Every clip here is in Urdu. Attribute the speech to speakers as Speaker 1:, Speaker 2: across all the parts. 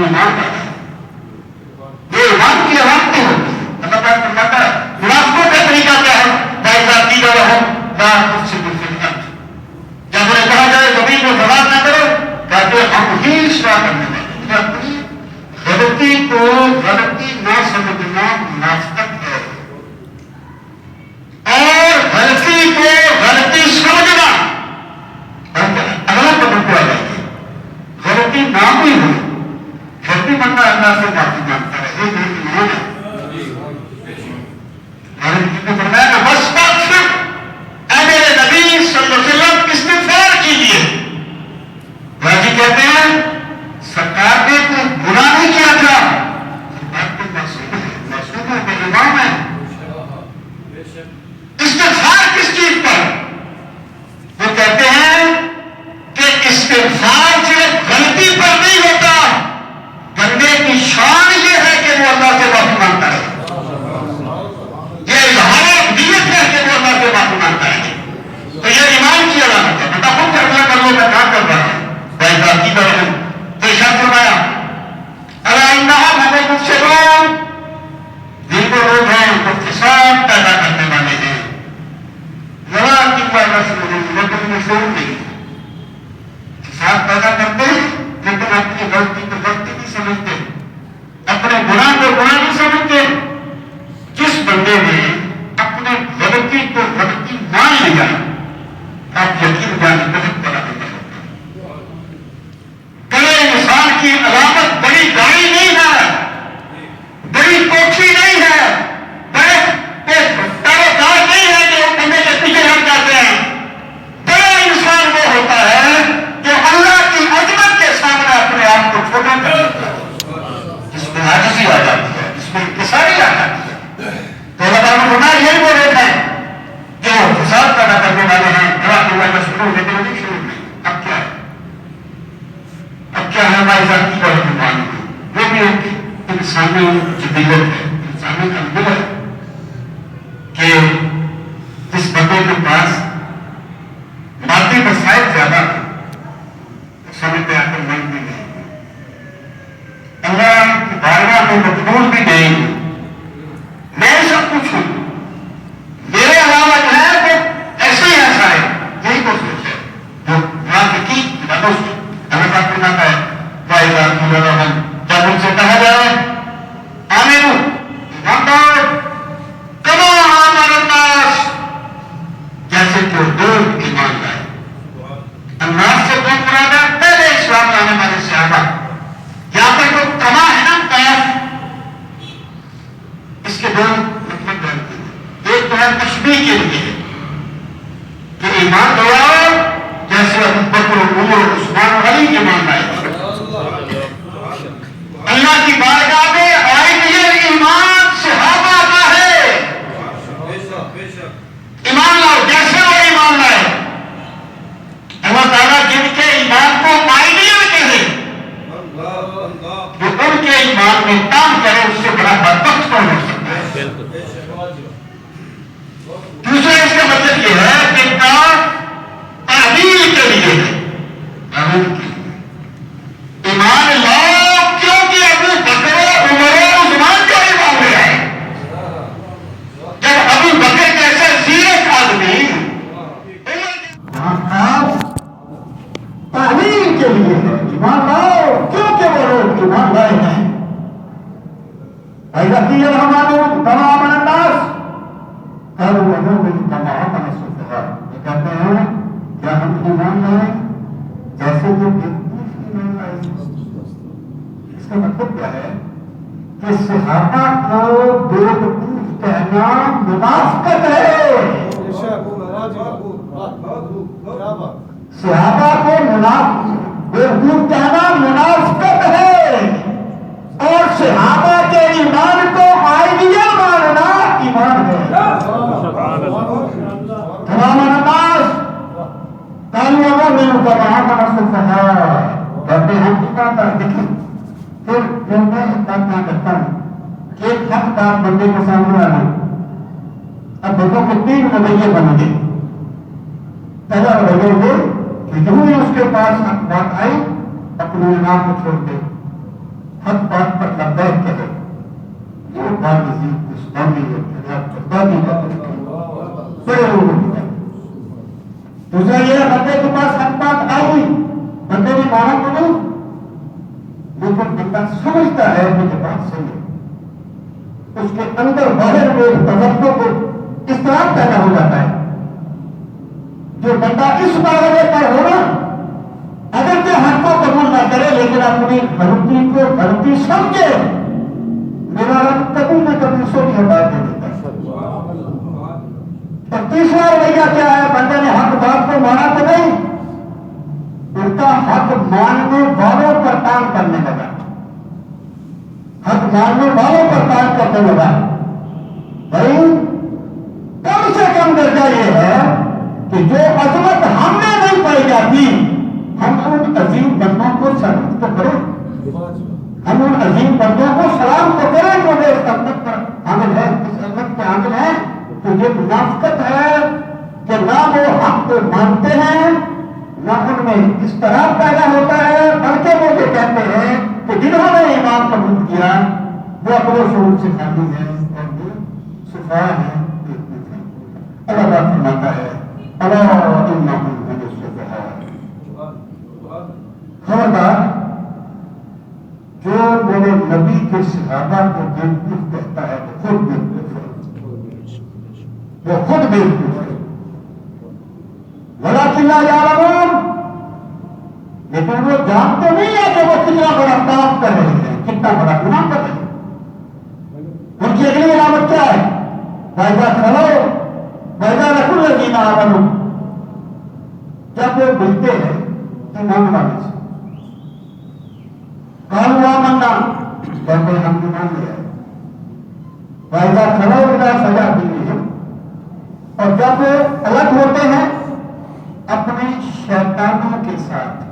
Speaker 1: ایمان لانا ہے. یہ ایمان کی علامتیں ہوتی ہیں. اللہ تعالیٰ فرماتا ہے منافقوں کا طریقہ کیا ہے؟ باعزاتی کا رہو نہ کچھ سے جب انہیں کہا جائے زمین میں فساد نہ کرو کہتے ہم ہی اصلاح کرنے والے. اپنی غلطی کو غلطی نہ سمجھنا منافقت ہے اور غلطی کو غلطی سمجھنا اگلا قدم پہ آ جائیے. غلطی نہ بھی ہو پھر بھی بندہ اللہ سے معافی مانگتا ہے. یہ میری ایمان ہے. فرمایا کہ واستغفر اے میرے نبی صلی اللہ علیہ وسلم استغفار کیجیے. راجی کہتے ہیں سرکار نے کوئی گناہ نہیں کیا تھا. سرکار کو معصوم ہے بے امام ہے. استغفار کس چیز پر؟ وہ کہتے ہیں کہ استغفار صرف غلطی پر نہیں ہوتا. بندے کی شان یہ ہے کہ وہ اللہ سے معافی مانگتا ہے. یہ اظہار نیت ہے کہ وہ اللہ سے معافی مانگتا ہے. تو یہ ایمان کی علامت ہے. بتا خود فیصلہ کر لو میں کہاں کر رہا ہوں بھائی ذاتی کر رہا ہوں. تو ارشاد فرمایا اللہ ہمیں مجھ سے لوگ جن کو لوگ ہیں وہ فساد پیدا کرنے والے ہیں. ذرا کی پیدا سے لیکن میں شعور نہیں. فساد پیدا کرتے لیکن اپنی غلطی کو غلطی نہیں سمجھتے, اپنے گناہ کو گناہ نہیں سمجھتے. جس بندے نے اپنے غلطی کو غلطی مان لیا آپ یقین جانے بہت بڑا بندہ ہوتا ہے. بڑے انسان کی علامت بڑی گاڑی نہیں ہے, بڑی کوٹھی نہیں ہے, بڑے دعویدار نہیں ہے جو بندے کے پیچھے ہٹ جاتے ہیں. بڑا انسان وہ ہوتا ہے جو اللہ کی عظمت کے سامنے اپنے آپ کو چھوٹا کر دیتا ہے, جس میں عاجزی آ جاتی ہے, جس میں انکساری آ جاتی ہے. تو اللہ تعالیٰ نے فرمایا یہی وہ لوگ ہیں جو فساد پیدا کرنے والے ہیں. اللہ کا شروع لیکن ابھی شروع نہیں. اب کیا ہے؟ اب کیا ہے ہماری ذاتی کا ایمان؟ وہ بھی ایک انسانی جبلت ہے, انسانی اندر ہے کہ جس بندے کے پاس مادی وسائل زیادہ ہے سمجھتے آ کر من بھی نہیں, اللہ کی بارگاہ میں مقبول بھی نہیں. میں سب کچھ ہوں, میرے علاوہ جو ہے وہ ایسے ہی ایسا ہے. یہی کو سوچ ہے جو منافقی مدوس اللہ کا فرماتا ہے بھائی رحم جب ان سے کہا جائے آمنو ایماندار کما آمن الناس جیسے کہ لوگ ایمان لائے. الناس سے کون مراد ہے؟ پہلے اسلام لانے والے صحابہ. یہاں پر جو کما ہے نا کیف, اس کے دو مطلب جانتے ہیں. ایک تو ہے تشبیہ کے لیے کہ ایمان لائے جیسے ابو بکر عمر عثمان و علی ایمان لائے. اللہ کی بارگاہ میں آئیڈیل ایمان صحابہ کا ہے. ایمان لاؤ جیسے وہ ایمان لائے. اللہ تعالیٰ جن کے ایمان کو آئیڈیل کہے جو ان کے ایمان میں کام کرے اس سے بڑا بدبخت کون ہو سکتا ہے. دوسرا اس کا مطلب یہ ہے کہ کام تعمیل کے لیے ہے. ایمان لاؤ کیونکہ ابو بکر عمر عثمان جو ایمان لے آئے. جب ابو بکر جیسے زیرک آدمی تعمیل کے لیے ہے. ایمان لاؤ کیونکہ وہ لوگ ایمان لائے ہیں. ایسا کیا ہمارے تمام انداز کرو بنو تمام سفہاء. یہ کہتے ہیں کیا ہم ایمان لائیں جیسے کہ بیوقوف ایمان لائے. اس کا مطلب کیا ہے کہ صحابہ کو بیوقوف کہنا منافقت ہے. صحابہ کو بیوقوف کہنا منافقت ہے اور صحابہ کے ایمان کو آئیڈیل ماننا ایمان ہے. تمام الناس کانوں میں متبعہ کا سفہاء کہتے ہیں ہم ایماندار. دیکھیں پھر جب میں بات نہ کرتا ہوں کہ ایک حقدار بندے کے سامنے آنا. اب دیکھو کہ 3 رویے بن گئے. پہلا رویہ یہ کہ جو ہی اس کے پاس بات آئی اپنے ایمان کو چھوڑ دے. حق بات پر لبیک کرے، یہ باوجود اسلامی اور جناب قربانی کا بڑے لوگوں کی دوسرا یہ بندے کے پاس حق بات آئی، بندے نے مانا تو نہیں، لیکن بندہ سمجھتا ہے مجھے بات صحیح ہے، اس کے اندر باہر میں تذکر کو اس طرح پیدا ہو جاتا ہے۔ جو بندہ اس معاملے پر ہونا اگر کہ حق کو قبول نہ کرے لیکن اپنی غلطی کو غلطی سمجھے، میرا رب کبھی نہ کبھی سو کی ہدایت دے دیتا ہے۔ اور تیسرا رویہ کیا ہے؟ بندے نے حق بات کو مانا تو نہیں، الٹا حق ماننے والوں پر کام کرنے لگا، حق ماننے والوں پر کام کرنے لگا۔ بھائی کم سے کم درجہ یہ ہے کہ جو عظمت ہم میں نہیں پائی جاتی، ہم ان عظیم بندوں کو سلام تو کریں، ہم ان عظیم بندوں کو سلام تو کریں جو اس عظمت پر حامل ہے، اس عظمت پہ حامل ہے۔ تو یہ منافقت ہے کہ نہ وہ حق کو مانتے ہیں، نہ ان میں اس طرح پیدا ہوتا ہے، بلکہ وہ یہ کہتے ہیں کہ جنہوں نے ایمان قبول کیا وہ اپنے شعور سے خالی ہیں اور وہ صفا ہیں۔ اللہ تعالیٰ فرماتا ہے الا انہم هم الصفہاء، خبردار جو میرے نبی کے صحابہ کو بیوقوف کہتا ہے وہ خود بیوقوف ہے، وہ خود بیوقوف ہے۔ ولکن لا یعلمون، لیکن وہ جانتے نہیں ہے کہ وہ کتنا بڑا کام کر رہے ہیں، کتنا بڑا گناہ کر رہے ہیں۔ ان کی اگلی علامت کیا ہے؟ وَإِذَا خَلَوْا وَإِذَا لَقُوا الَّذِينَ آمَنُوا، جب وہ ملتے ہیں ایمان والے سے، قَالُوا آمَنَّا، کہتے ہیں ہم ایمان لے آئے۔ وَإِذَا خَلَوْا إِلَىٰ شَيَاطِینِہِمْ، اور جب وہ الگ ہوتے ہیں اپنے شیطانوں کے ساتھ،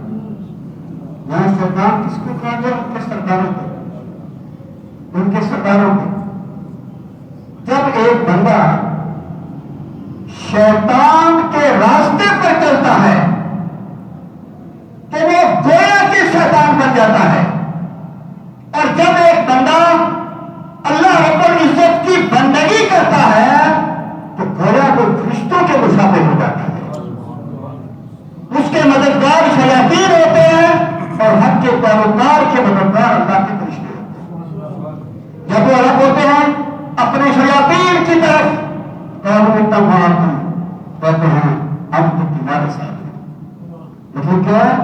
Speaker 1: یہاں شیطان کس کو کہا گیا؟ ان کے سرداروں کو، ان کے سرداروں کو۔ جب ایک بندہ شیطان کے راستے پر چلتا ہے تو وہ گویا کہ شیطان بن جاتا ہے، اور جب ایک بندہ اللہ رب العزت کی بندگی کرتا ہے تو گویا وہ فرشتوں کے مشابہ ہو جاتا ہے، اس کے مددگار شیاطین ہوتے ہیں اور حق کے پیروکار کے مددگار اللہ کے فرشتے ہوتے ہیں۔ جب وہ الگ ہوتے ہیں اپنے شیاطین کی طرف، کہتے ہیں ہم تو تمہارے ساتھ ہیں۔ مطلب کیا ہے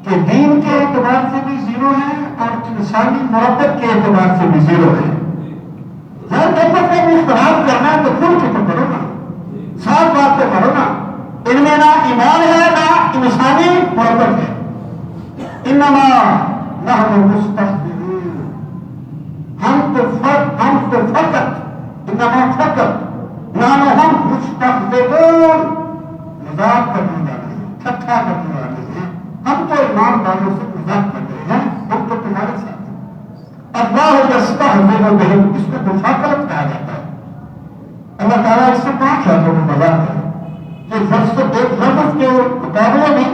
Speaker 1: کہ دین کے اعتبار سے بھی زیرو ہے اور انسانی محبت کے اعتبار سے بھی زیرو ہے۔ جب تک میں اختلاف کرنا ہے تو کھل کے تو کرو نا، صاف بات تو کرو نا، ان میں نہ ایمان ہے نہ انسانی محبت ہے۔ انما نحن مستهزئون، ہم تو فقط انما فقط نحن ہم مستهزئون، مذاق کرنے والے ہیں، ٹھٹھا کرنے والے ہیں، ہم تو ایمان والوں سے مذاق کر رہے ہیں، ہم تو تمہارے ساتھ ہیں۔ اللہ یستهزئ بهم، اس کو مفاقلت کہا جاتا ہے۔ اللہ تعالیٰ اس سے کہاں کھاتے ہیں مذاق ہے، کہ ایک لفظ کے مقابلے میں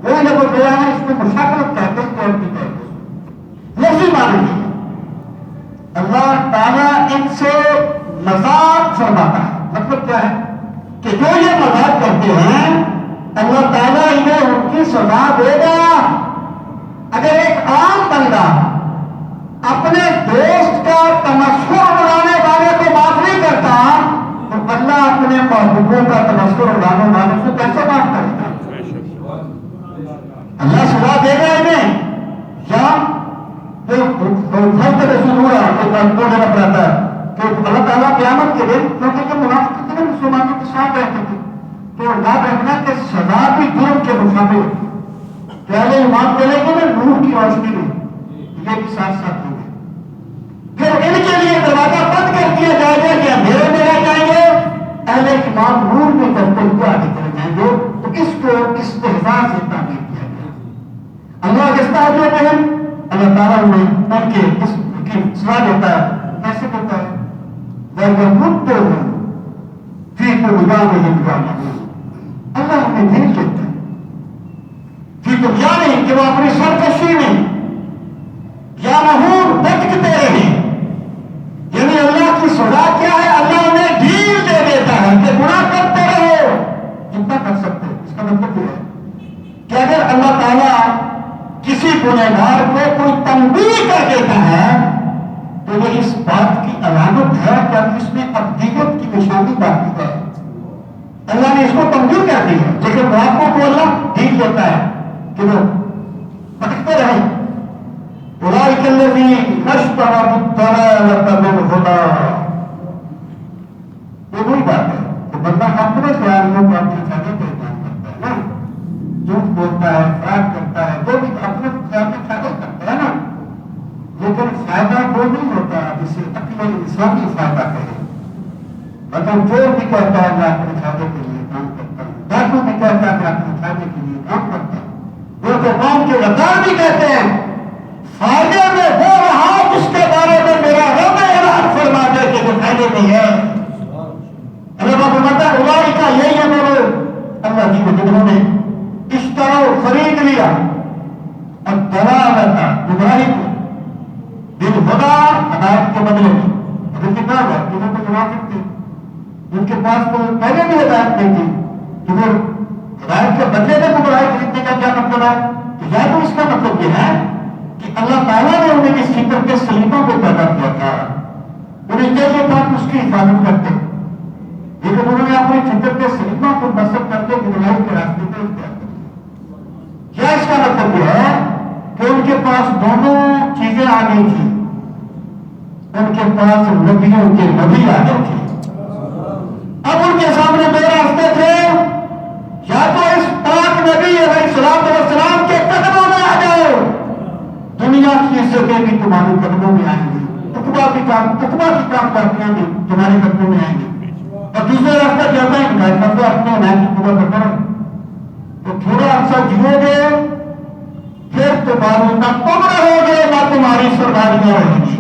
Speaker 1: وہی لفظ گیا ہے، اس کو مشاکلت کہتے ہیں، اور بھی کہتے ہیں، لفظی معنی نہیں ہے۔ اللہ تعالیٰ ان سے مذاق فرماتا ہے، مطلب کیا ہے کہ جو یہ مذاق کرتے ہیں اللہ تعالیٰ انہیں ان کی سزا دے گا۔ اگر ایک عام بندہ اپنے دوست کا تمسخر اڑانے والے کو معاف نہیں کرتا تو اللہ اپنے محبوبوں کا تمسخر اڑانے والوں کو کیسے معاف کرے گا؟ اللہ سزا دے گا انہیں، یا کہ اللہ تعالیٰ قیامت کے دن، کیونکہ جو منافق تھے مسلمانوں کے ساتھ رہتے تھے تو یاد رکھنا کہ سزا بھی جرم کے مقابلے پہلے ایمان دینے کے لیے نور کی روشنی میں یہ بھی ساتھ ساتھ ہوں گے، پھر ان کے لیے دروازہ بند کر دیا جائے گا کہ اندھیرے میں رہ جائیں گے، اہل ایمان نور میں کرتے ہوئے آگے چلے جائیں گے۔ تو اس کو استحزاء سے تعبیر کیا گیا۔ اللہ کہتا ہے اللہ تعالیٰ نے ان کے اس کی سزا دیتا ہے، کیسے دیتا ہے؟ وَيَمُدُّهُمْ فِي طُغْيَانِهِمْ يَعْمَهُونَ، اللہ ہمیں دین دیتا ہے فی طغیانہم، کہ وہ اپنی سرکشی میں، یا اس کا مطلب یہ ہے کہ اگر اللہ تعالیٰ کسی گنہگار کو کوئی تنبیہ کر دیتا ہے تو یہ اس بات کی علامت ہے کہ اب اس میں ابدیت کی نشانی باقی ہے. اللہ نے اس کو تنبیہ کر دی ہے، لیکن واقعوں کو اللہ ٹھیک ہوتا ہے کہ وہ بھٹکتے رہے. اولئک الذین اشتروا الضلالۃ بالہدی. یہ وہی بات ہے کہ بندہ اپنے خیالوں کو اپنے فائدے پہ کام کرتا ہے نا، جھوٹ بولتا ہے، فراڈ کرتا ہے، جو بھی اپنے خیال میں فائدہ کرتا ہے نا، لیکن فائدہ وہ نہیں ہوتا جسے عقل انسانی فائدہ کہے. مطلب جو بھی کہتا ہے میں اپنے فائدے کے لیے کام کرتا ہوں، ڈاکو بھی کہتا ہے میں اپنے فائدے کے لیے کام کرتا ہوں، وہ تو قوم کے غدار بھی کہتے ہیں فائدے میں وہ رہا جس کے بارے میں میرا رب اعلان فرما دے کہ وہ فائدے میں ہے. اللہ فرماتا ہے اولئک کا یہی ہے میرے اللہ جی جنہوں نے اشتروا خرید لیا الضلالۃ گمراہی کو بالہدی ہدایت کے بدلے میں. ابھی کتاب ہے جنہوں کو منافق تھے ان کے پاس تو پہلے بھی ہدایت نہیں تھی کہ وہ ہدایت کے بدلے میں گمراہی خریدنے کا کیا مطلب ہے؟ تو یا تو اس کا مطلب یہ ہے کہ اللہ تعالیٰ نے انہیں اس فکر کے سلیموں کو پیدا کیا تھا، انہیں چاہیے تھا کہ اس کی حفاظت کرتے، لیکن انہوں نے اپنی فکر کے سلیموں کو نصب کر کے گمراہی کے راستے پہ اختیار کر لیا. کیا اس کا مطلب یہ ہے کہ ان کے پاس دونوں چیزیں آ گئی تھی، ان کے پاس نبیوں کے نبی آ گئے تھے. اب ان کے سامنے دو راستے تھے، یا تو اس پاک نبی علیہ السلام کے قدموں میں آ جاؤ، دنیا کی عزتیں بھی تمہارے قدموں میں آئیں گی، تقویٰ کی کام کرتیاں بھی تمہارے قدموں میں آئیں گی. اور دوسرا راستہ کیا ہے مطلب اپنے نام کی پورا کرتا ہے تو تھوڑا عرصہ جیو گے، پھر تمہارے نہ تم رہو گے نہ تمہاری سرداریاں رہیں گی.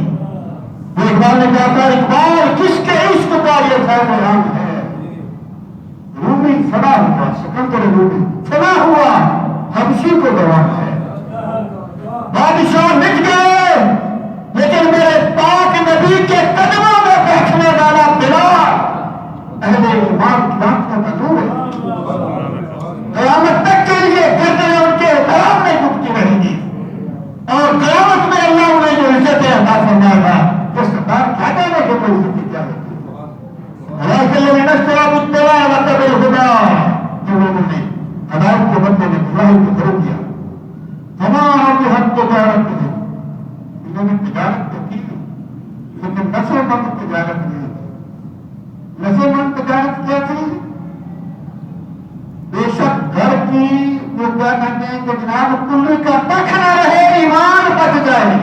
Speaker 1: وہ اقبال نے کہا تھا اقبال کس کے عشق کا یہ فیض رام ہے، رومی فنا ہوا سکندر رومی فنا ہوا حبشی کو گواہ ہے. بادشاہ مٹ گئے لیکن میرے پاک نبی کے قدموں میں بیٹھنے والا بلال اہل ایمان کی آنکھوں کا نور ہے. قیامت تک کے لیے گردنیں ان کے احترام میں جھکتی رہیں گی اور قیامت میں اللہ انہیں جو عزتیں عطا فرمائے گا وہ سرکار کیا کہنے کہ کوئی عزت کیا ہوتی ہے. اللہ کے لیے نشتروا الضلالۃ بالہدی، جو لوگوں نے ہدایت کے بدلے میں گمراہی کو فروغ دیا. تمام حد تجارت ہے، انہوں نے تجارت تو کی لیکن نفع مند تجارت نہیں تھی. نفع مند تجارت کیا تھی؟ بے شک گھر کی وہ کیا کہتے ہیں کہ جناب کلی کا تک نہ رہے ایمان بچ جائے،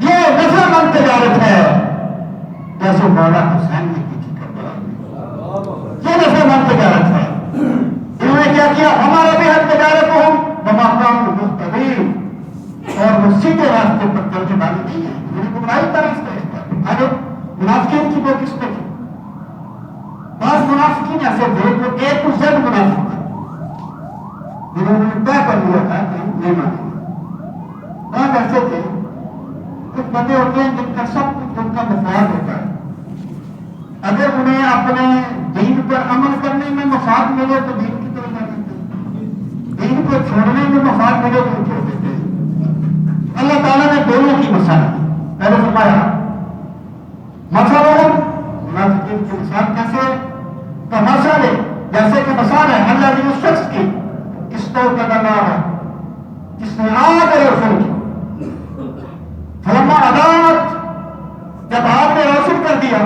Speaker 1: یہ نفع مند تجارت ہے. جیسے مولا حسین نے کی تھی کربلا میں، یہ نفع مند تجارت ہے. انہوں نے کیا کیا؟ ہمارا بھی حد تجارت ہو مقام مستقیم اور وہ سیدھے راستے پر چلنے والی نہیں ہے، انہیں گمراہی کا راستہ ہے. آگے منافقین کی وہ کس پہ تھی؟ بعض منافقین ایسے تھے جو اے ٹو زیڈ منافق تھے، جنہوں نے طے کر لیا تھا کہ ہم نہیں مانیں گے. بعض ایسے تھے کچھ بندے ہوتے ہیں جن کا سب کچھ ان کا مفاد ہوتا ہے، اگر انہیں اپنے دین پر عمل کرنے میں مفاد ملے تو دین کی طرف جاتے ہیں، دین کو چھوڑنے میں مفاد ملے تو چھوڑ دیتے ہیں. اللہ تعالیٰ نے دونوں کی مثال دی. پہلے فرمایا مثلا منافقین کی مثال کیسے؟ تو مثال ہے جیسے کہ مثال ہے اللہ نے اس شخص کی اس کو قدم ہے جس نے آگ روشن کی، فلما عدالت جب آگ نے روشن کر دیا